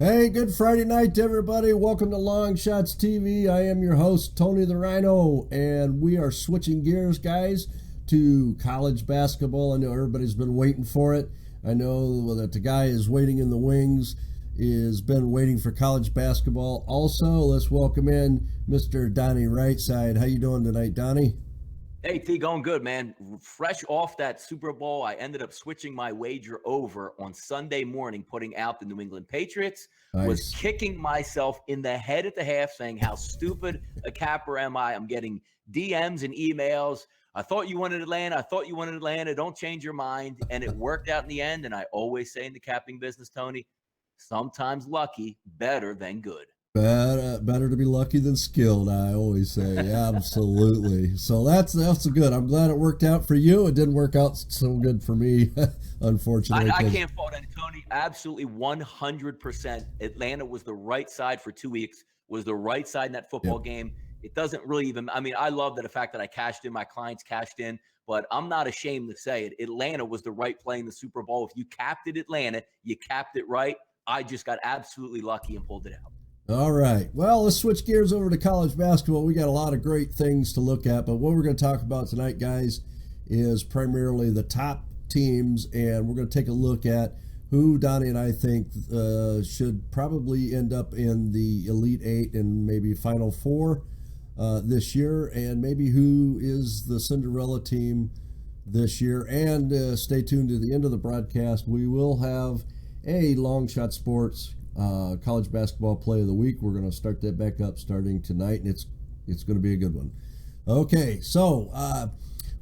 Hey, good Friday night, everybody. Welcome to Long Shots TV. I am your host, Tony the Rhino, and we are switching gears, guys, to college basketball. I know everybody's been waiting for it. I know that the guy is waiting in the wings, has been waiting for college basketball. Also, let's welcome in Mr. Donnie Rightside. How you doing tonight, Donnie? Hey, T, going good, man. Fresh off that Super Bowl, I ended up switching my wager over on Sunday morning, putting out the New England Patriots. Was Nice. kicking myself in the head at the half, saying, how stupid a capper am I? I'm getting DMs and emails. I thought you wanted Atlanta. I thought you wanted Atlanta. Don't change your mind. And it worked out in the end. And I always say in the capping business, Tony, sometimes lucky, better than good. Better to be lucky than skilled, I always say. Absolutely. So that's good. I'm glad it worked out for you. It didn't work out so good for me, unfortunately. I can't fault any Tony. Absolutely 100%. Atlanta was the right side for 2 weeks, was the right side in that Yep. football game. It doesn't really even, I mean, I love that the fact that I cashed in, my clients cashed in, but I'm not ashamed to say it. Atlanta was the right play in the Super Bowl. If you capped it Atlanta, you capped it right. I just got absolutely lucky and pulled it out. All right. Well, let's switch gears over to college basketball. We got a lot of great things to look at, but what we're going to talk about tonight, guys, is primarily the top teams, and we're going to take a look at who Donnie and I think should probably end up in the Elite Eight and maybe Final Four this year, and maybe who is the Cinderella team this year. And stay tuned to the end of the broadcast. We will have a Long Shot Sports college basketball play of the week. We're going to start that back up starting tonight, and it's going to be a good one. Okay, so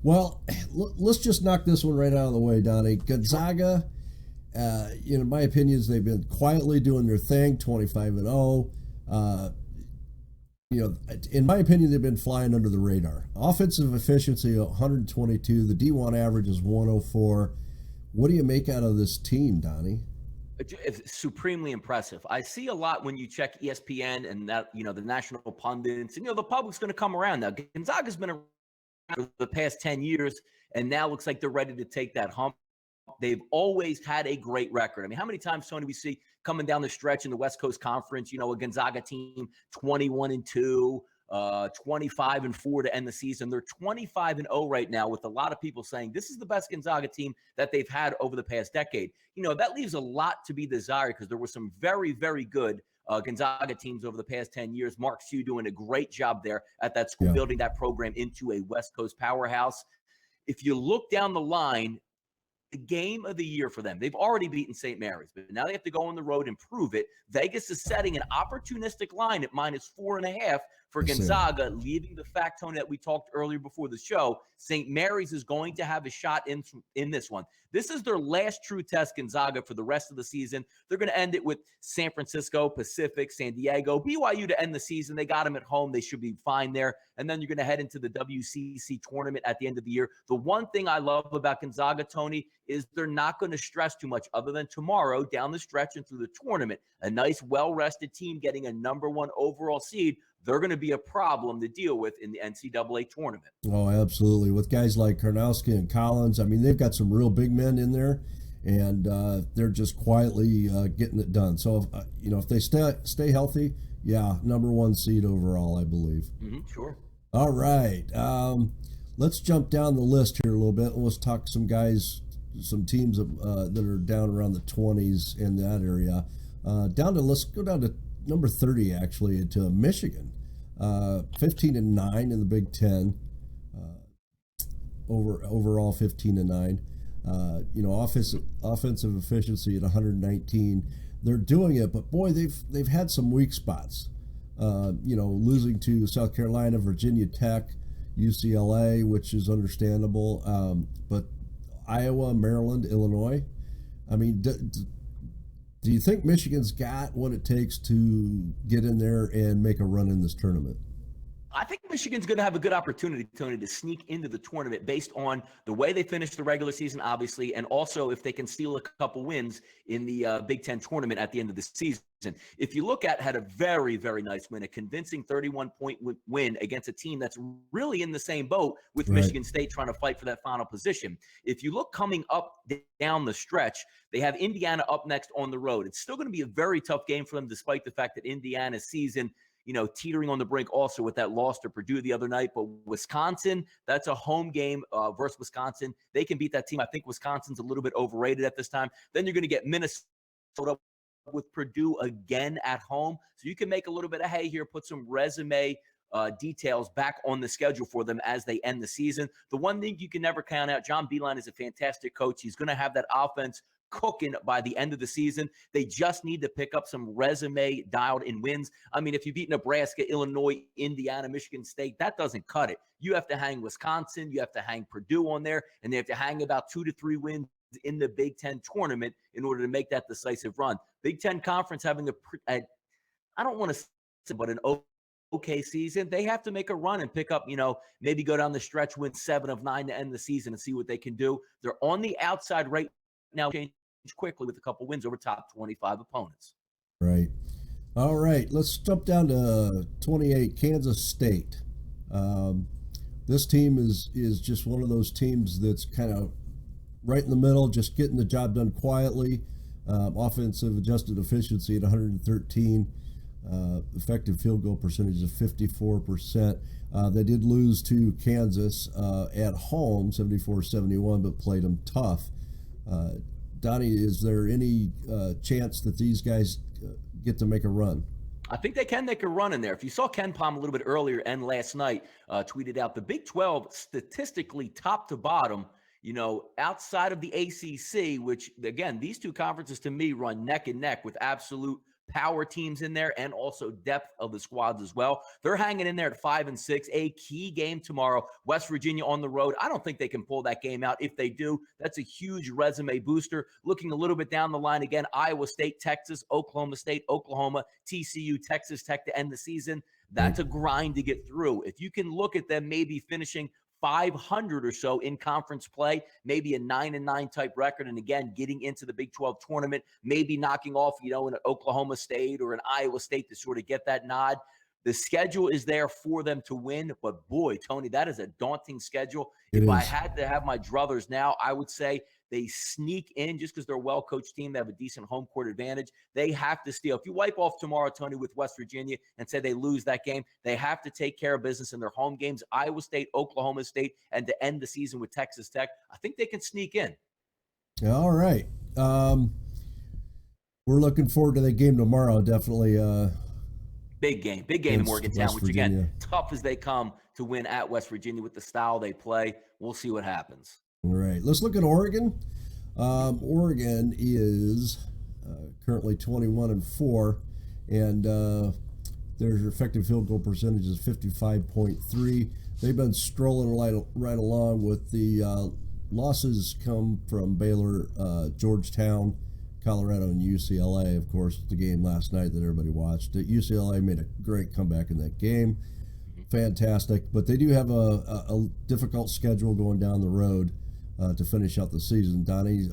let's just knock this one right out of the way, Donnie. Gonzaga, in my opinions, they've been quietly doing their thing, 25-0. In my opinion, they've been flying under the radar. Offensive efficiency 122. The D1 average is 104. What do you make out of this team, Donnie? It's supremely impressive. I see a lot when you check ESPN and that, the national pundits and, the public's going to come around now. Gonzaga's been around for the past 10 years, and now looks like they're ready to take that hump. They've always had a great record. I mean, how many times, Tony, we see coming down the stretch in the West Coast Conference, a Gonzaga team 21-2, 25-4 to end the season. They're 25-0 right now, with a lot of people saying this is the best Gonzaga team that they've had over the past decade. That leaves a lot to be desired, because there were some very, very good Gonzaga teams over the past 10 years. Mark Few doing a great job there at that school, Yeah. building that program into a West Coast powerhouse. If you look down the line, the game of the year for them, they've already beaten St. Mary's, but now they have to go on the road and prove it. Vegas is setting an opportunistic line at -4.5 for Gonzaga, leaving the fact, Tony, that we talked earlier before the show. St. Mary's is going to have a shot in this one. This is their last true test, Gonzaga, for the rest of the season. They're going to end it with San Francisco, Pacific, San Diego, BYU to end the season. They got them at home. They should be fine there. And then you're going to head into the WCC tournament at the end of the year. The one thing I love about Gonzaga, Tony, is they're not going to stress too much other than tomorrow down the stretch and through the tournament. A nice, well-rested team getting a #1 overall seed. They're going to be a problem to deal with in the NCAA tournament. Oh, absolutely. With guys like Karnowski and Collins, I mean, they've got some real big men in there, and they're just quietly getting it done. So, if they stay healthy, yeah, #1 seed overall, I believe. Sure. All right. Let's jump down the list here a little bit, and let's talk some guys, some teams that are down around the 20s in that area. Let's go down to number 30, actually, to Michigan. 15-9 in the Big Ten. Overall 15-9. Offensive efficiency at 119. They're doing it, but boy, they've had some weak spots. Losing to South Carolina, Virginia Tech, UCLA, which is understandable. But Iowa, Maryland, Illinois. I mean, do you think Michigan's got what it takes to get in there and make a run in this tournament? I think Michigan's going to have a good opportunity, Tony, to sneak into the tournament based on the way they finished the regular season, obviously, and also if they can steal a couple wins in the Big Ten tournament at the end of the season. If you look at, had a very, very nice win, a convincing 31-point win against a team that's really in the same boat with Right. Michigan State trying to fight for that final position. If you look coming up down the stretch, they have Indiana up next on the road. It's still going to be a very tough game for them, despite the fact that Indiana's season teetering on the brink also with that loss to Purdue the other night. But Wisconsin, that's a home game versus Wisconsin. They can beat that team. I think Wisconsin's a little bit overrated at this time. Then you're going to get Minnesota with Purdue again at home. So you can make a little bit of hay here, put some resume details back on the schedule for them as they end the season. The one thing you can never count out, John Beilein is a fantastic coach. He's going to have that offense cooking by the end of the season. They just need to pick up some resume dialed in wins. I mean, if you beat Nebraska, Illinois, Indiana, Michigan State, that doesn't cut it. You have to hang Wisconsin, you have to hang Purdue on there, and they have to hang about 2 to 3 wins in the Big Ten tournament in order to make that decisive run. Big Ten Conference having I don't want to say, but an okay season. They have to make a run and pick up, maybe go down the stretch, win 7 of 9 to end the season and see what they can do. They're on the outside right now, change quickly with a couple wins over top 25 opponents. Right. All right. Let's jump down to 28, Kansas State. This team is just one of those teams that's kind of right in the middle, just getting the job done quietly. Offensive adjusted efficiency at 113. Effective field goal percentage of 54%. They did lose to Kansas at home, 74-71, but played them tough. Donnie, is there any chance that these guys get to make a run? I think they can make a run in there. If you saw Ken Palm a little bit earlier and last night, tweeted out the Big 12 statistically top to bottom, outside of the ACC, which, again, these two conferences to me run neck and neck with absolute power teams in there and also depth of the squads as well. They're hanging in there at 5-6, a key game tomorrow. West Virginia on the road. I don't think they can pull that game out. If they do, that's a huge resume booster. Looking a little bit down the line again, Iowa State, Texas, Oklahoma State, Oklahoma, TCU, Texas Tech to end the season. That's a grind to get through. If you can look at them maybe finishing 500 or so in conference play, maybe a 9-9 type record. And again, getting into the Big 12 tournament, maybe knocking off, an Oklahoma State or an Iowa State to sort of get that nod. The schedule is there for them to win, but boy, Tony, that is a daunting schedule. If I had to have my druthers now, I would say they sneak in just because they're a well-coached team. They have a decent home court advantage. They have to steal. If you wipe off tomorrow, Tony, with West Virginia and say they lose that game, they have to take care of business in their home games, Iowa State, Oklahoma State, and to end the season with Texas Tech. I think they can sneak in. All right. We're looking forward to that game tomorrow. Definitely. Big game in Morgantown, which again, tough as they come to win at West Virginia with the style they play. We'll see what happens. All right, let's look at Oregon. Oregon is currently 21-4, and their effective field goal percentage is 55.3. They've been strolling right along with the losses come from Baylor, Georgetown, Colorado, and UCLA. Of course, the game last night that everybody watched. UCLA made a great comeback in that game. Fantastic, but they do have a difficult schedule going down the road to finish out the season. Donnie,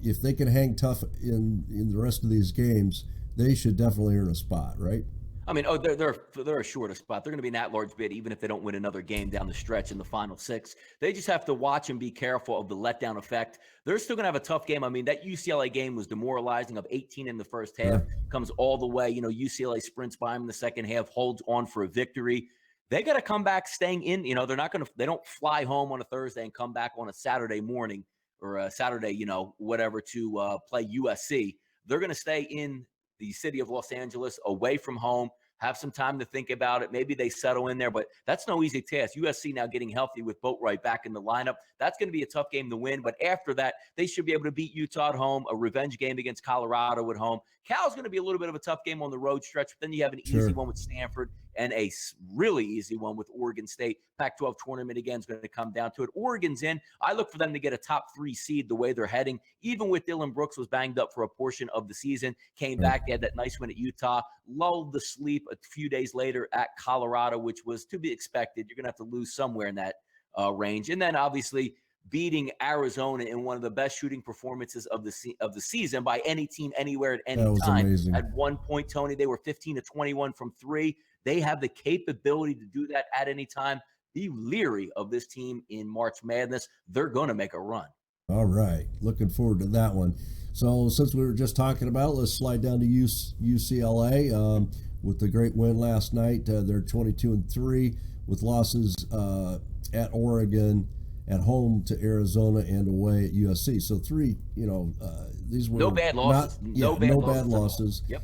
if they can hang tough in the rest of these games, they should definitely earn a spot, right? I mean, they're assured a spot. They're going to be an at-large bid, even if they don't win another game down the stretch in the final 6. They just have to watch and be careful of the letdown effect. They're still going to have a tough game. I mean, that UCLA game was demoralizing, of 18 in the first half, comes all the way. UCLA sprints by them in the second half, holds on for a victory. They got to come back staying in. They don't fly home on a Thursday and come back on a Saturday morning or a Saturday, whatever, to play USC. They're going to stay in the city of Los Angeles, away from home, have some time to think about it. Maybe they settle in there, but that's no easy task. USC now getting healthy with Boatwright back in the lineup. That's going to be a tough game to win, but after that, they should be able to beat Utah at home, a revenge game against Colorado at home. Cal's going to be a little bit of a tough game on the road stretch, but then you have an easy one with Stanford. and a really easy one with Oregon State. Pac-12 tournament again is going to come down to it. Oregon's in. I look for them to get a top 3 seed the way they're heading. Even with Dylan Brooks was banged up for a portion of the season, came back. They had that nice win at Utah, lulled the sleep a few days later at Colorado, which was to be expected. You're going to have to lose somewhere in that range. And then obviously beating Arizona in one of the best shooting performances of the season by any team anywhere at any time. Amazing. At one point, Tony, they were 15 to 21 from 3. They have the capability to do that at any time. Be leery of this team in March Madness. They're going to make a run. All right. Looking forward to that one. So since we were just talking about it, let's slide down to UCLA with the great win last night. They're 22-3 with losses at Oregon, at home to Arizona, and away at USC. So 3, these were no bad losses. No bad losses. Yep.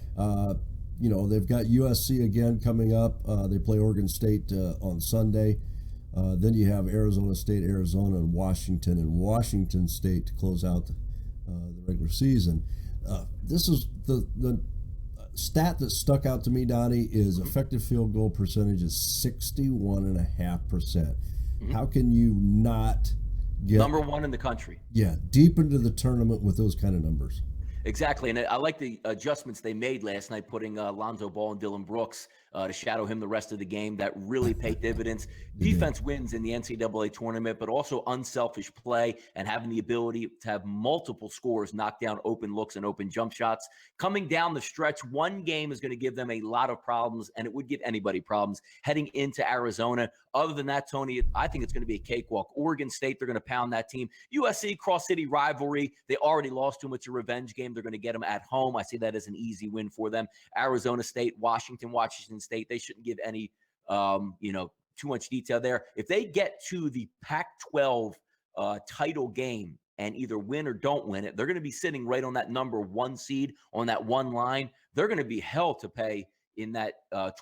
They've got USC again coming up. They play Oregon State on Sunday. Then you have Arizona State, Arizona, and Washington State to close out the regular season. This is the stat that stuck out to me, Donnie, is effective field goal percentage is 61.5%. How can you not get number 1 in the country? Yeah, deep into the tournament with those kind of numbers. Exactly, and I like the adjustments they made last night, putting Lonzo Ball and Dylan Brooks to shadow him the rest of the game. That really paid dividends. Defense wins in the NCAA tournament, but also unselfish play and having the ability to have multiple scores knock down open looks and open jump shots. Coming down the stretch, one game is going to give them a lot of problems, and it would give anybody problems heading into Arizona. Other than that, Tony, I think it's going to be a cakewalk. Oregon State, they're going to pound that team. USC, cross-city rivalry. They already lost to them. It's a revenge game. They're going to get them at home. I see that as an easy win for them. Arizona State, Washington State, they shouldn't give any, too much detail there. If they get to the Pac-12 title game and either win or don't win it, they're going to be sitting right on that number 1 seed, on that one line. They're going to be hell to pay in that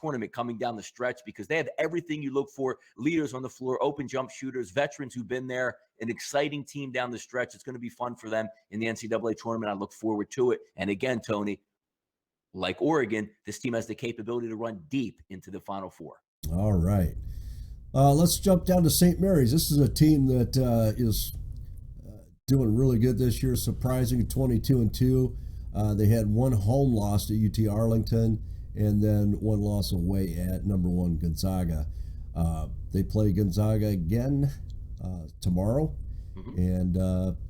tournament coming down the stretch because they have everything you look for: leaders on the floor, open jump shooters, veterans who've been there, an exciting team down the stretch. It's going to be fun for them in the NCAA tournament. I look forward to it. And again, Tony, like Oregon, this team has the capability to run deep into the Final Four. All right. Let's jump down to St. Mary's. This is a team that is doing really good this year, surprising 22-2. They had one home loss to UT Arlington and then one loss away at number 1 Gonzaga. They play Gonzaga again tomorrow, and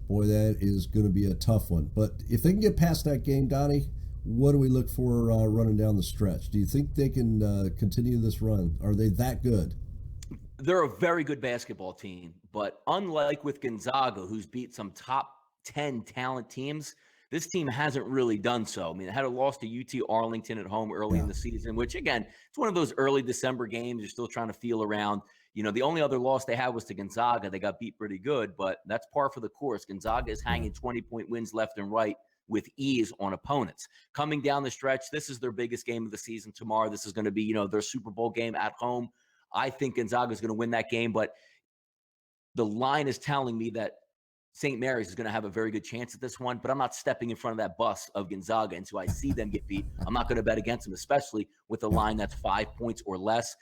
boy, that is going to be a tough one. But if they can get past that game, Donnie, what do we look for running down the stretch? Do you think they can continue this run? Are they that good? They're a very good basketball team, but unlike with Gonzaga, who's beat some top 10 talent teams, this team hasn't really done so. I mean, it had a loss to UT Arlington at home early in the season, which, again, it's one of those early December games you're still trying to feel around. The only other loss they had was to Gonzaga. They got beat pretty good, but that's par for the course. Gonzaga is hanging 20-point wins left and right with ease on opponents. Coming down the stretch, this is their biggest game of the season tomorrow. This is going to be, their Super Bowl game at home. I think Gonzaga is going to win that game, but the line is telling me that St. Mary's is going to have a very good chance at this one, but I'm not stepping in front of that bus of Gonzaga until I see them get beat. I'm not going to bet against them, especially with a line that's 5 points or less.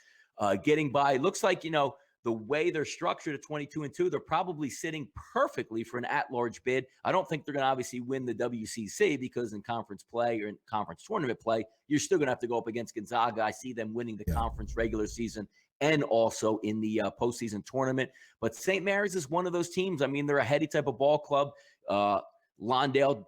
Getting by, looks like, the way they're structured at 22-2, they're probably sitting perfectly for an at-large bid. I don't think they're going to obviously win the WCC because in conference play or in conference tournament play, you're still going to have to go up against Gonzaga. I see them winning the conference regular season and also in the postseason tournament. But St. Mary's is one of those teams. I mean, they're a heady type of ball club. Londale,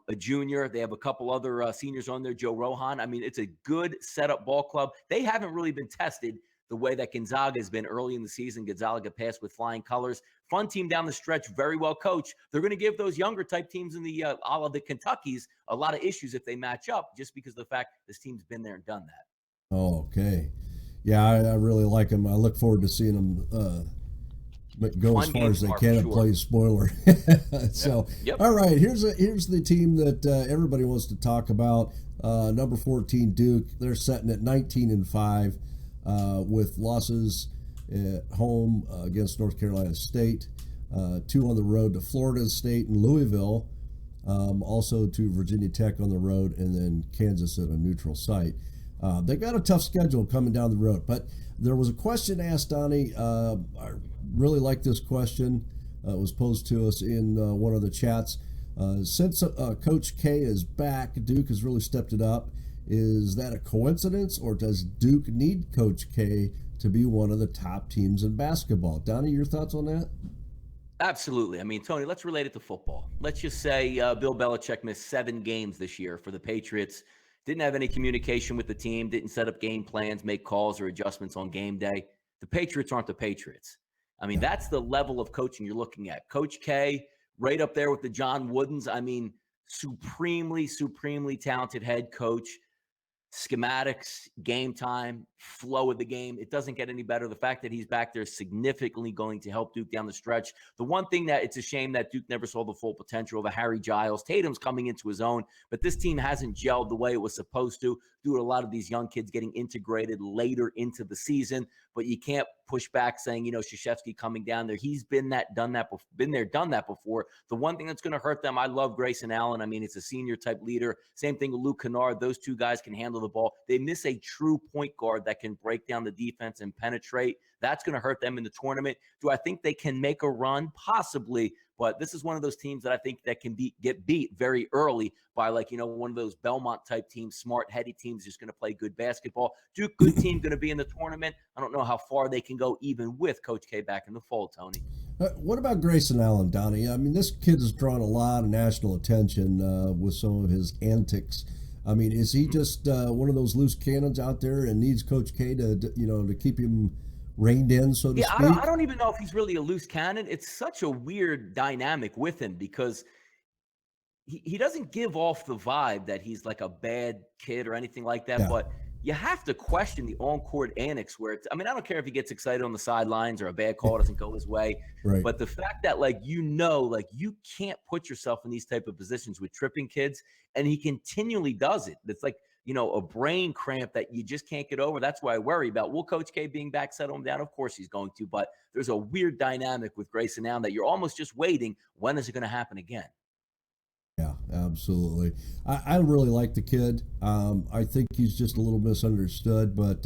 a junior. They have a couple other seniors on there, Joe Rohan. I mean, it's a good setup ball club. They haven't really been tested the way that Gonzaga has been early in the season. Gonzaga passed with flying colors. Fun team down the stretch, very well coached. They're going to give those younger type teams in the all of the Kentuckys a lot of issues if they match up, just because of the fact this team's been there and done that. Oh, okay. Yeah, I really like them. I look forward to seeing them go as far as they can and play spoiler. So, all right, here's the team that everybody wants to talk about. Number 14 Duke. They're setting at 19-5 with losses at home against North Carolina State, 2 on the road to Florida State and Louisville, also to Virginia Tech on the road, and then Kansas at a neutral site. They got a tough schedule coming down the road. But there was a question asked, Donnie. I really like this question. It was posed to us in one of the chats. Since Coach K is back, Duke has really stepped it up. Is that a coincidence, or does Duke need Coach K to be one of the top teams in basketball? Donnie, your thoughts on that? Absolutely. I mean, Tony, let's relate it to football. Let's just say Bill Belichick missed 7 games this year for the Patriots. Didn't have any communication with the team, didn't set up game plans, make calls or adjustments on game day. The Patriots aren't the Patriots. I mean, Yeah. that's the level of coaching you're looking at. Coach K, right up there with the John Woodens. I mean, supremely talented head coach. Schematics, game time, flow of the game. It doesn't get any better. The fact that he's back there is significantly going to help Duke down the stretch. The one thing that it's a shame that Duke never saw the full potential of a Harry Giles. Tatum's coming into his own, but this team hasn't gelled the way it was supposed to due to a lot of these young kids getting integrated later into the season. But you can't push back saying, Krzyzewski coming down there. He's been there, done that before. The one thing that's going to hurt them, I love Grayson Allen. I mean, it's a senior type leader. Same thing with Luke Kennard. Those two guys can handle the ball. They miss a true point guard that can break down the defense and penetrate. That's going to hurt them in the tournament. Do I think they can make a run? Possibly. But this is one of those teams that I think that can get beat very early by one of those Belmont type teams, smart, heady teams just going to play good basketball. Duke, good team, going to be in the tournament. I don't know how far they can go even with Coach K back in the fold, Tony. What about Grayson Allen, Donnie? I mean, this kid has drawn a lot of national attention with some of his antics. I mean, is he just one of those loose cannons out there and needs Coach K to keep him reined in, so to speak? I don't even know if he's really a loose cannon. It's such a weird dynamic with him because he doesn't give off the vibe that he's like a bad kid or anything like that. Yeah. But you have to question the on-court antics where I don't care if he gets excited on the sidelines or a bad call doesn't go his way. Right. But the fact that you can't put yourself in these type of positions with tripping kids, and he continually does it. It's like, a brain cramp that you just can't get over. That's why I worry about, will Coach K being back settle him down? Of course he's going to, but there's a weird dynamic with Grayson Allen that you're almost just waiting. When is it going to happen again? Yeah, absolutely. I really like the kid. I think he's just a little misunderstood, but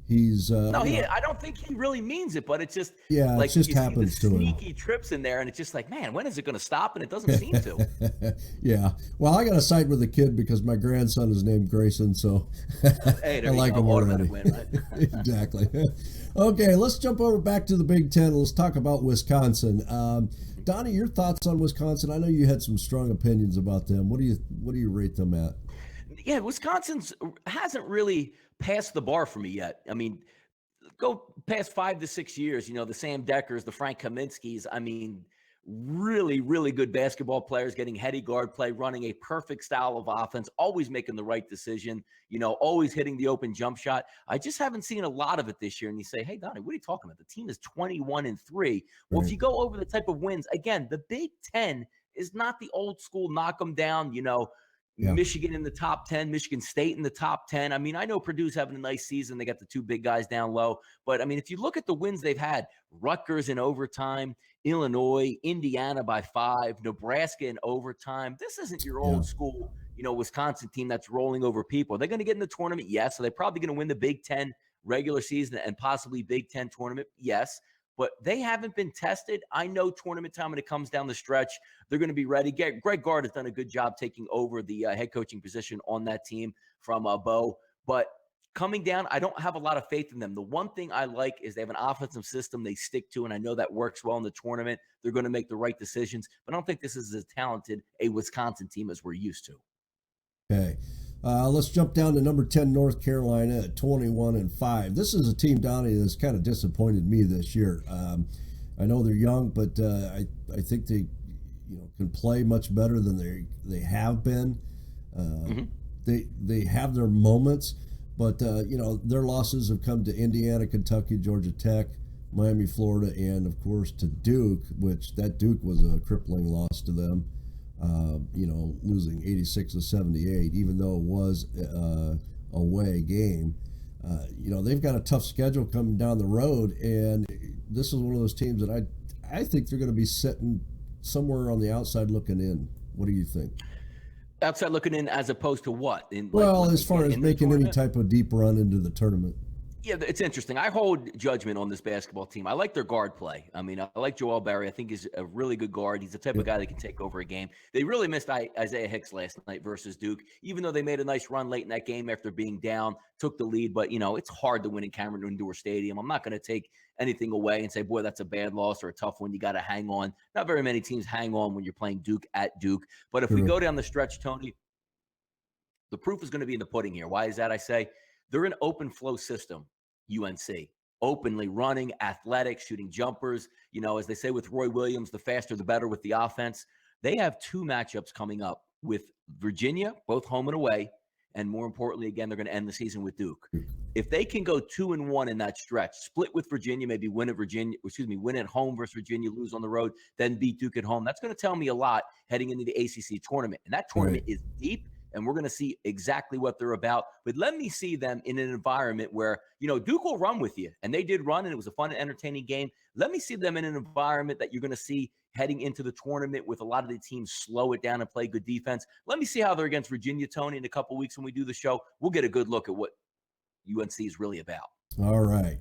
he's I don't think he really means it, but it's just it just happens to him. Sneaky trips in there, and it's just like, man, when is it going to stop? And it doesn't seem to. Yeah. Well, I got to side with the kid because my grandson is named Grayson, so hey, I like him already. Win, right? Exactly. Okay, let's jump over back to the Big Ten. Let's talk about Wisconsin. Donnie, your thoughts on Wisconsin? I know you had some strong opinions about them. What do you rate them at? Yeah, Wisconsin hasn't really passed the bar for me yet. I mean, go past 5 to 6 years, the Sam Deckers, the Frank Kaminsky's. I mean, really good basketball players, getting heady guard play, running a perfect style of offense, always making the right decision, always hitting the open jump shot. I just haven't seen a lot of it this year. And you say, hey, Donnie, what are you talking about? The team is 21-3. Well, Right. If you go over the type of wins, again, the Big Ten is not the old school knock them down, Yeah. Michigan in the top 10, Michigan State in the top 10. I mean, I know Purdue's having a nice season. They got the two big guys down low. But, I mean, if you look at the wins they've had, Rutgers in overtime, Illinois, Indiana by 5, Nebraska in overtime. This isn't your old school, Wisconsin team that's rolling over people. They're going to get in the tournament? Yes. So they're probably going to win the Big Ten regular season and possibly Big Ten tournament? Yes. But they haven't been tested. I know tournament time when it comes down the stretch, they're going to be ready. Greg Gard has done a good job taking over the head coaching position on that team from Bo. But coming down, I don't have a lot of faith in them. The one thing I like is they have an offensive system they stick to, and I know that works well in the tournament. They're going to make the right decisions. But I don't think this is as talented a Wisconsin team as we're used to. Okay. Let's jump down to number 10, North Carolina at 21-5. This is a team, Donnie, that's kind of disappointed me this year. I know they're young, but I think they can play much better than they have been. They have their moments, but their losses have come to Indiana, Kentucky, Georgia Tech, Miami, Florida, and of course to Duke, which that Duke was a crippling loss to them. Losing 86-78, even though it was a away game. They've got a tough schedule coming down the road, and this is one of those teams that I think they're going to be sitting somewhere on the outside looking in. What do you think? Outside looking in, as opposed to what? Well, as far as making any type of deep run into the tournament. Yeah, it's interesting. I hold judgment on this basketball team. I like their guard play. I mean, I like Joel Berry. I think he's a really good guard. He's the type of guy that can take over a game. They really missed Isaiah Hicks last night versus Duke, even though they made a nice run late in that game after being down, took the lead. But, it's hard to win in Cameron Indoor Stadium. I'm not going to take anything away and say, boy, that's a bad loss or a tough one. You got to hang on. Not very many teams hang on when you're playing Duke at Duke. But if we go down the stretch, Tony, the proof is going to be in the pudding here. Why is that? I say they're an open flow system, UNC. Openly running, athletic, shooting jumpers. As they say with Roy Williams, the faster the better with the offense. They have two matchups coming up with Virginia, both home and away. And more importantly, again, they're going to end the season with Duke. If they can go 2-1 in that stretch, split with Virginia, maybe win at home versus Virginia, lose on the road, then beat Duke at home. That's going to tell me a lot heading into the ACC tournament. And that tournament is deep. And we're going to see exactly what they're about. But let me see them in an environment where, Duke will run with you. And they did run, and it was a fun and entertaining game. Let me see them in an environment that you're going to see heading into the tournament with a lot of the teams slow it down and play good defense. Let me see how they're against Virginia, Tony, in a couple of weeks when we do the show. We'll get a good look at what UNC is really about. All right.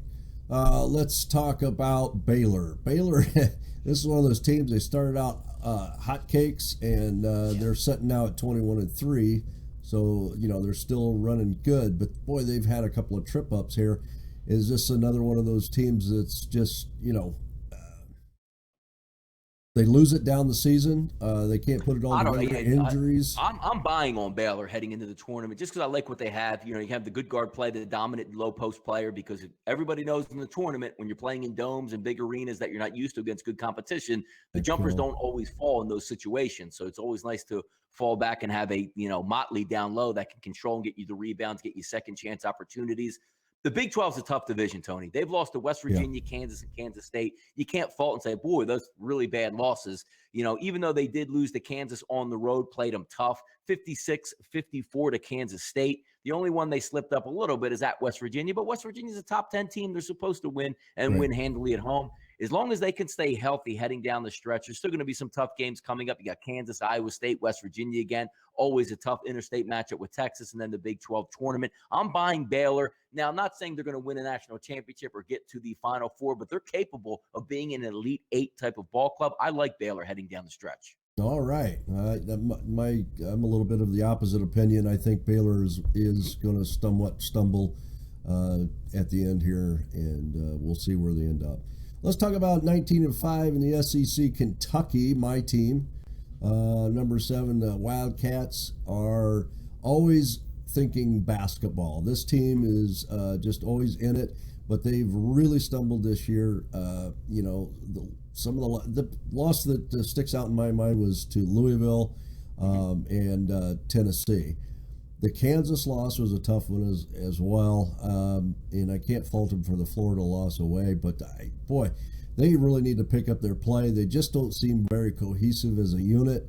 Let's talk about Baylor. Baylor, this is one of those teams, they started out hotcakes, and they're sitting now at 21-3. So, they're still running good. But, boy, they've had a couple of trip-ups here. Is this another one of those teams that's just, they lose it down the season? They can't put it all together. Injuries. I'm buying on Baylor heading into the tournament just because I like what they have. You have the good guard play, the dominant low post player, because everybody knows in the tournament when you're playing in domes and big arenas that you're not used to against good competition, the jumpers don't always fall in those situations. So it's always nice to fall back and have a Motley down low that can control and get you the rebounds, get you second chance opportunities. The Big 12 is a tough division, Tony. They've lost to West Virginia, Kansas, and Kansas State. You can't fault and say, boy, those really bad losses. Even though they did lose to Kansas on the road, played them tough, 56-54 to Kansas State. The only one they slipped up a little bit is at West Virginia, but West Virginia is a top 10 team. They're supposed to win and win handily at home. As long as they can stay healthy heading down the stretch, there's still going to be some tough games coming up. You got Kansas, Iowa State, West Virginia again. Always a tough interstate matchup with Texas, and then the Big 12 tournament. I'm buying Baylor. Now, I'm not saying they're going to win a national championship or get to the Final Four, but they're capable of being an Elite Eight type of ball club. I like Baylor heading down the stretch. All right. I'm a little bit of the opposite opinion. I think Baylor is going to somewhat stumble at the end here, and we'll see where they end up. Let's talk about 19-5 in the SEC. Kentucky, my team, number 7. The Wildcats are always thinking basketball. This team is just always in it, but they've really stumbled this year. Some of the loss that sticks out in my mind was to Louisville and Tennessee. The Kansas loss was a tough one as well, and I can't fault them for the Florida loss away, but boy, they really need to pick up their play. They just don't seem very cohesive as a unit.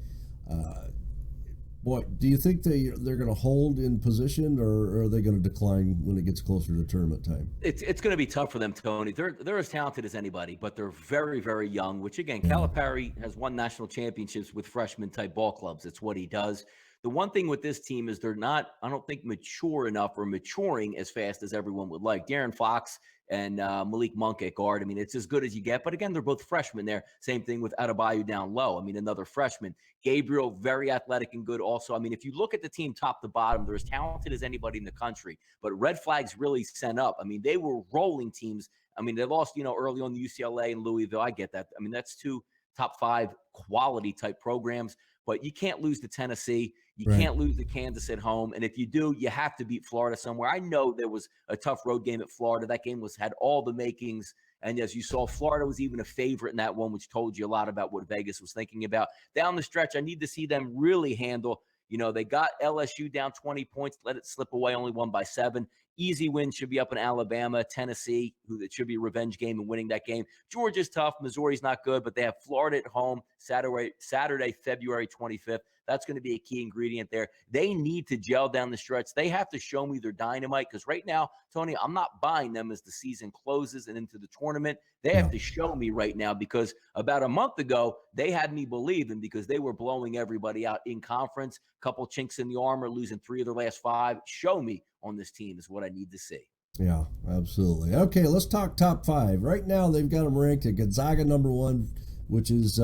Boy, do you think they're going to hold in position, or are they going to decline when it gets closer to tournament time? It's going to be tough for them, Tony. They're as talented as anybody, but they're very, very young, which, again, Calipari has won national championships with freshman-type ball clubs. It's what he does. The one thing with this team is they're not, I don't think, mature enough or maturing as fast as everyone would like. De'Aaron Fox and Malik Monk at guard. I mean, it's as good as you get. But again, they're both freshmen there. Same thing with Adebayo down low. I mean, another freshman. Gabriel, very athletic and good also. I mean, if you look at the team top to bottom, they're as talented as anybody in the country. But red flags really sent up. I mean, they were rolling teams. I mean, they lost, early on the UCLA and Louisville. I get that. I mean, that's 2 top 5 quality type programs. But you can't lose to Tennessee. You can't lose to Kansas at home. And if you do, you have to beat Florida somewhere. I know there was a tough road game at Florida. That game had all the makings. And as you saw, Florida was even a favorite in that one, which told you a lot about what Vegas was thinking about. Down the stretch, I need to see them really handle. They got LSU down 20 points, let it slip away, only won by 7. Easy win should be up in Alabama, Tennessee, it should be a revenge game and winning that game. Georgia's tough. Missouri's not good, but they have Florida at home Saturday, February 25th. That's going to be a key ingredient there. They need to gel down the stretch. They have to show me their dynamite, because right now, Tony, I'm not buying them as the season closes and into the tournament. They have to show me right now, because about a month ago, they had me believing, because they were blowing everybody out in conference. Couple chinks in the armor, losing 3 of their last 5. Show me on this team is what I need to see. Yeah, absolutely. Okay, let's talk top 5. Right now, they've got them ranked at Gonzaga #1, which is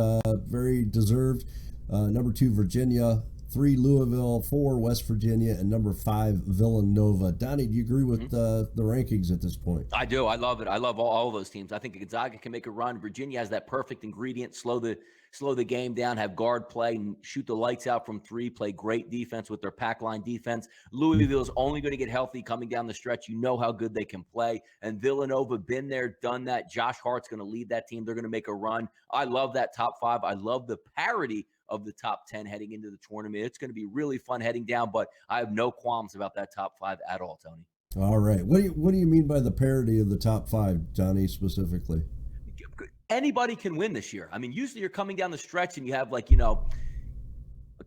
very deserved. Number 2, Virginia. 3, Louisville. 4, West Virginia. And number 5, Villanova. Donnie, do you agree with the rankings at this point? I do. I love it. I love all those teams. I think Gonzaga can make a run. Virginia has that perfect ingredient. Slow the game down, have guard play, and shoot the lights out from 3, play great defense with their pack line defense. Louisville's only going to get healthy coming down the stretch. You know how good they can play. And Villanova, been there, done that. Josh Hart's going to lead that team. They're going to make a run. I love that top 5. I love the parity of the top 10 heading into the tournament. It's going to be really fun heading down, but I have no qualms about that top 5 at all, Tony. All right. What do you mean by the parity of the top 5, Johnny, specifically? Anybody can win this year. I mean, usually you're coming down the stretch and you have, like, a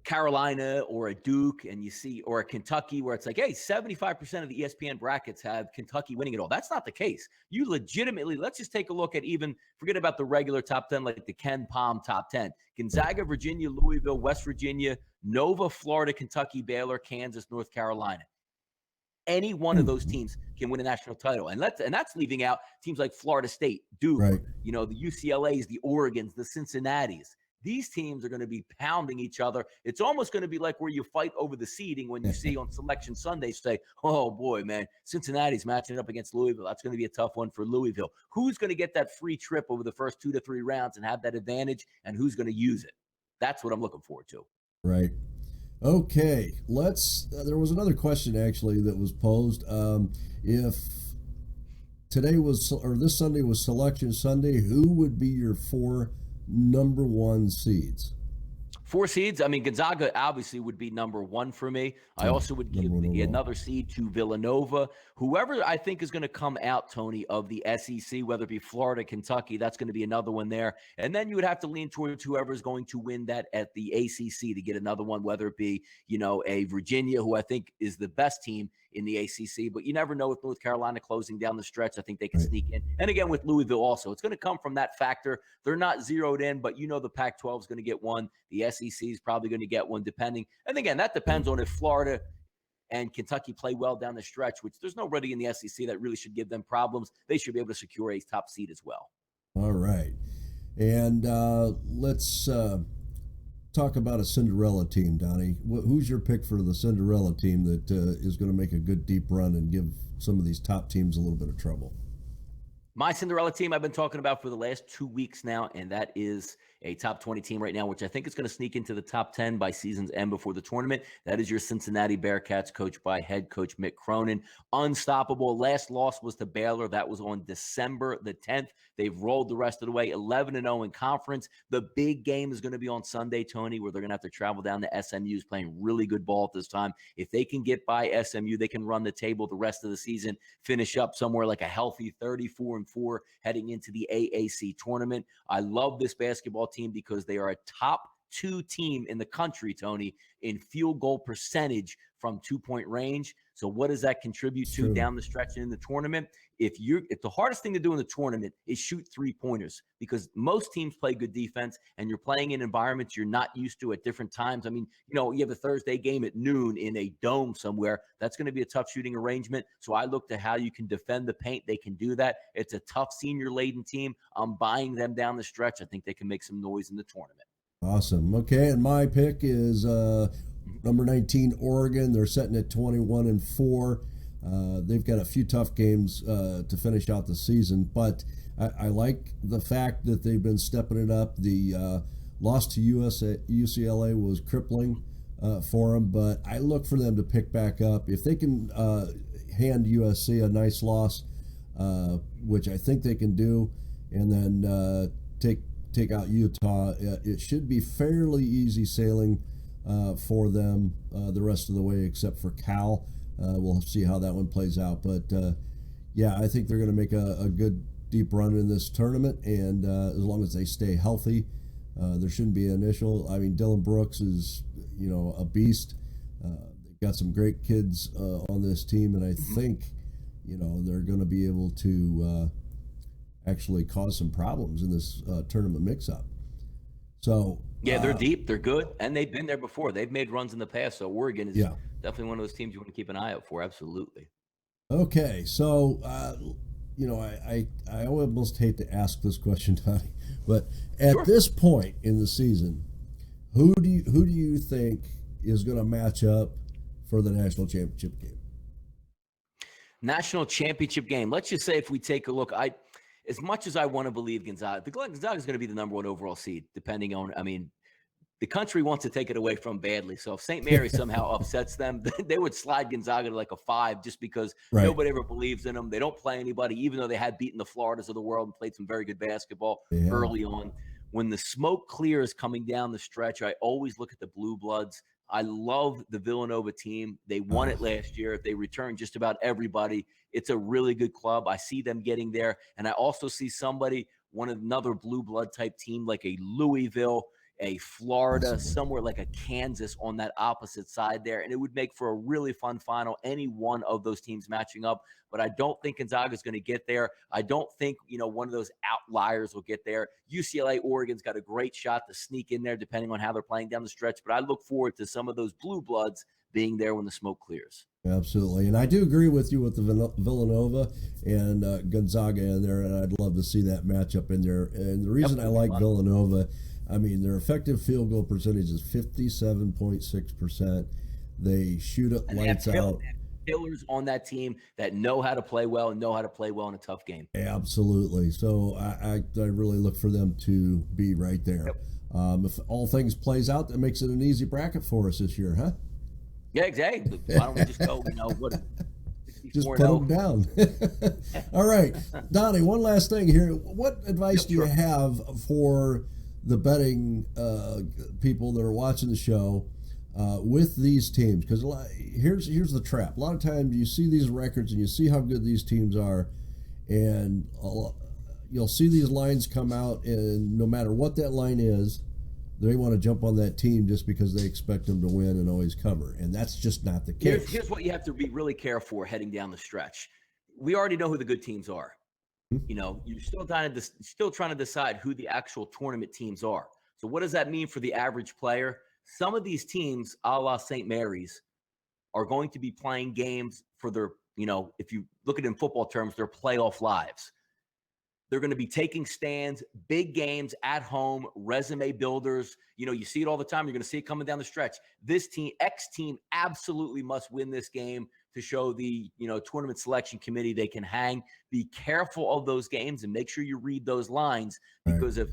Carolina or a Duke, and you see, or a Kentucky, where it's like, hey, 75% of the ESPN brackets have Kentucky winning it all. That's not the case. You legitimately, let's just take a look at, even forget about the regular top 10, like the Ken Palm top 10. Gonzaga, Virginia, Louisville, West Virginia, Nova, Florida, Kentucky, Baylor, Kansas, North Carolina. Any one of those teams can win a national title. And that's leaving out teams like Florida State, Duke, right, the UCLAs, the Oregons, the Cincinnatis. These teams are going to be pounding each other. It's almost going to be like where you fight over the seeding when you see on Selection Sunday, say, oh, boy, man, Cincinnati's matching up against Louisville. That's going to be a tough one for Louisville. Who's going to get that free trip over the first 2 to 3 rounds and have that advantage, and who's going to use it? That's what I'm looking forward to. Right. Okay, there was another question actually that was posed. If this Sunday was Selection Sunday, who would be your 4 number 1 seeds? 4 seeds. I mean, Gonzaga obviously would be number 1 for me. I also would give another seed to Villanova. Whoever I think is going to come out, Tony, of the SEC, whether it be Florida, Kentucky, that's going to be another one there. And then you would have to lean towards whoever is going to win that at the ACC to get another one, whether it be, a Virginia, who I think is the best team in the ACC. But you never know with North Carolina closing down the stretch. I think they can sneak in. And again, with Louisville also, it's going to come from that factor. They're not zeroed in, but the Pac-12 is going to get one. The SEC is probably going to get one, depending. And again, that depends on if Florida and Kentucky play well down the stretch, which there's nobody in the SEC that really should give them problems. They should be able to secure a top seed as well. All right. And let's talk about a Cinderella team, Donnie. Who's your pick for the Cinderella team that is going to make a good deep run and give some of these top teams a little bit of trouble? My Cinderella team I've been talking about for the last 2 weeks now, and that is a top 20 team right now, which I think is going to sneak into the top 10 by season's end before the tournament. That is your Cincinnati Bearcats, coached by head coach Mick Cronin. Unstoppable. Last loss was to Baylor. That was on December the 10th. They've rolled the rest of the way, 11-0 in conference. The big game is going to be on Sunday, Tony, where they're going to have to travel down to SMU, who's playing really good ball at this time. If they can get by SMU, they can run the table the rest of the season, finish up somewhere like a healthy 34-4 heading into the AAC tournament. I love this basketball team because they are a top 2 team in the country, Tony, in field goal percentage from 2-point range. So what does that contribute to down the stretch in the tournament? If the hardest thing to do in the tournament is shoot 3-pointers, because most teams play good defense and you're playing in environments you're not used to at different times. I mean, you have a Thursday game at noon in a dome somewhere. That's going to be a tough shooting arrangement. So I look to how you can defend the paint. They can do that. It's a tough senior-laden team. I'm buying them down the stretch. I think they can make some noise in the tournament. Awesome. Okay, and my pick is number 19, Oregon. They're sitting at 21-4. They've got a few tough games to finish out the season, but I like the fact that they've been stepping it up. The loss to UCLA was crippling for them, but I look for them to pick back up. If they can hand USC a nice loss, which I think they can do, and then take out Utah, it should be fairly easy sailing for them the rest of the way, except for Cal. We'll see how that one plays out. But, I think they're going to make a good deep run in this tournament. And as long as they stay healthy, there shouldn't be an issue. I mean, Dylan Brooks is, a beast. They've got some great kids on this team, and I think they're going to be able to actually cause some problems in this tournament mix-up. So yeah, they're deep, they're good, and they've been there before. They've made runs in the past, so Oregon is definitely one of those teams you want to keep an eye out for. Absolutely. Okay, so I almost hate to ask this question, Donnie, but at this point in the season, who do you think is going to match up for the national championship game? National championship game. Let's just say if we take a look, as much as I want to believe Gonzaga is going to be the number one overall seed, depending on, the country wants to take it away from badly. So if St. Mary somehow upsets them, they would slide Gonzaga to like a 5 just because nobody ever believes in them. They don't play anybody, even though they had beaten the Floridas of the world and played some very good basketball early on. When the smoke clears coming down the stretch, I always look at the Blue Bloods. I love the Villanova team. They won it last year. They returned just about everybody. It's a really good club. I see them getting there. And I also see another blue blood type team like a Louisville, a Florida, somewhere like a Kansas on that opposite side there. And it would make for a really fun final, any one of those teams matching up. But I don't think Gonzaga is going to get there. I don't think, one of those outliers will get there. UCLA, Oregon's got a great shot to sneak in there depending on how they're playing down the stretch. But I look forward to some of those blue bloods being there when the smoke clears. Absolutely. And I do agree with you with the Villanova and Gonzaga in there, and I'd love to see that matchup in there. And the reason I like Villanova, their effective field goal percentage is 57.6%. They shoot it lights out. Killers on that team that know how to play well and know how to play well in a tough game. Absolutely. So I really look for them to be right there. If all things plays out, that makes it an easy bracket for us this year, huh? Yeah, exactly. Why don't we just go, just put them down. All right. Donnie, one last thing here. What advice do you have for the betting people that are watching the show with these teams? Because here's the trap. A lot of times you see these records and you see how good these teams are, and you'll see these lines come out, and no matter what that line is, they want to jump on that team just because they expect them to win and always cover, and that's just not the case. Here's what you have to be really careful for heading down the stretch. We already know who the good teams are. You're still trying to decide who the actual tournament teams are. So what does that mean for the average player? Some of these teams, a la St. Mary's, are going to be playing games for their, if you look at it in football terms, their playoff lives. They're going to be taking stands, big games at home, resume builders. You see it all the time. You're going to see it coming down the stretch. This team, X team, absolutely must win this game to show the, tournament selection committee they can hang. Be careful of those games and make sure you read those lines, because if,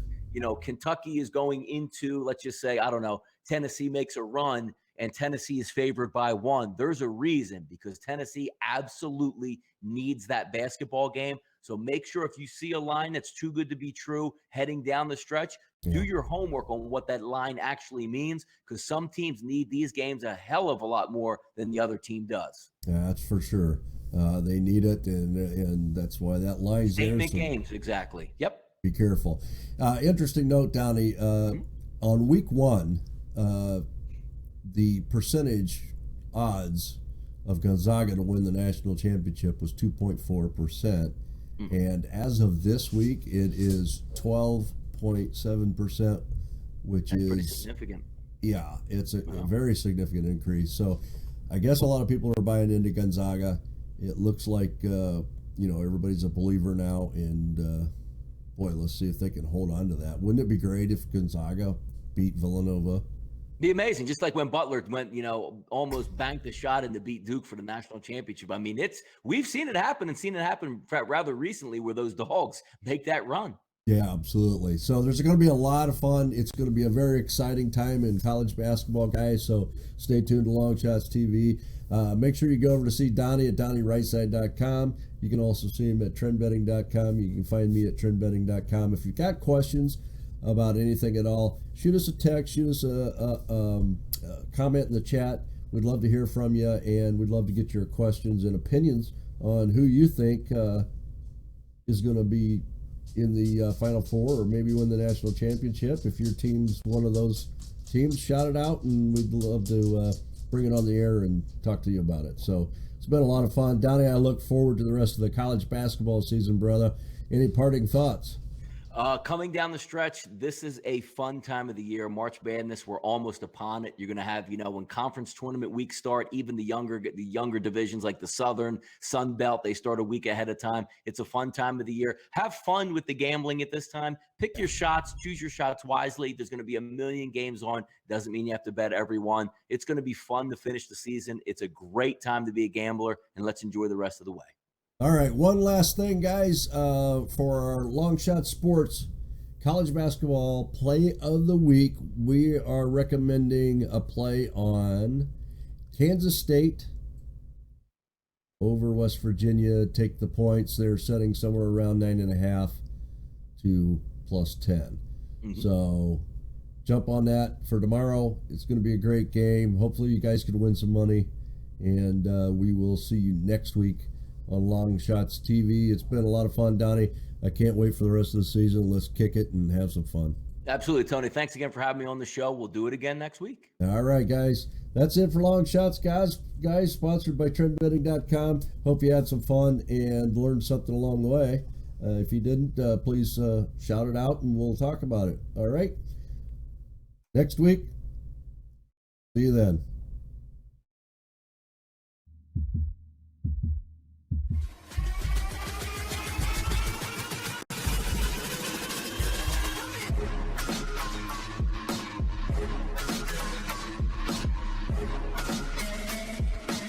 Kentucky is going into, let's just say, I don't know, Tennessee makes a run and Tennessee is favored by 1, there's a reason, because Tennessee absolutely needs that basketball game. So make sure if you see a line that's too good to be true heading down the stretch, do your homework on what that line actually means, because some teams need these games a hell of a lot more than the other team does. Yeah, that's for sure. They need it, and that's why that line's Statement games, exactly. Yep. Be careful. Interesting note, Donnie. On week 1, the percentage odds of Gonzaga to win the national championship was 2.4%. And as of this week, it is 12.7%, which is pretty significant. Yeah, it's a very significant increase. So I guess a lot of people are buying into Gonzaga. It looks like, everybody's a believer now. And, boy, let's see if they can hold on to that. Wouldn't it be great if Gonzaga beat Villanova? Be amazing. Just like when Butler went, almost banked a shot in to beat Duke for the national championship. We've seen it happen, and seen it happen rather recently where those dogs make that run. Yeah, absolutely. So there's going to be a lot of fun. It's going to be a very exciting time in college basketball, guys. So stay tuned to LongShotsTV. Make sure you go over to see Donnie at DonnieRightside.com. You can also see him at TrendBetting.com. You can find me at TrendBetting.com. If you've got questions about anything at all, shoot us a text, shoot us a comment in the chat. We'd love to hear from you, and we'd love to get your questions and opinions on who you think is going to be in the Final Four, or maybe win the national championship if your team's one of those teams, shout it out, and we'd love to bring it on the air and talk to you about it. So it's been a lot of fun. Donnie, I look forward to the rest of the college basketball season, brother. Any parting thoughts? Coming down the stretch, this is a fun time of the year. March Madness, we're almost upon it. You're going to have, when conference tournament weeks start, even the younger divisions like the Southern, Sun Belt, they start a week ahead of time. It's a fun time of the year. Have fun with the gambling at this time. Pick your shots, choose your shots wisely. There's going to be a million games on. Doesn't mean you have to bet every one. It's going to be fun to finish the season. It's a great time to be a gambler, and let's enjoy the rest of the way. All right, one last thing, guys, for our Long Shot Sports college basketball play of the week. We are recommending a play on Kansas State over West Virginia. Take the points. They're setting somewhere around 9.5 to +10. Mm-hmm. So jump on that for tomorrow. It's going to be a great game. Hopefully you guys can win some money, and we will see you next week on Long Shots TV. It's been a lot of fun, Donnie. I can't wait for the rest of the season. Let's kick it and have some fun. Absolutely, Tony. Thanks again for having me on the show. We'll do it again next week. All right, guys. That's it for Long Shots, guys. Sponsored by TrendBetting.com. Hope you had some fun and learned something along the way. If you didn't, please shout it out and we'll talk about it. All right? Next week. See you then.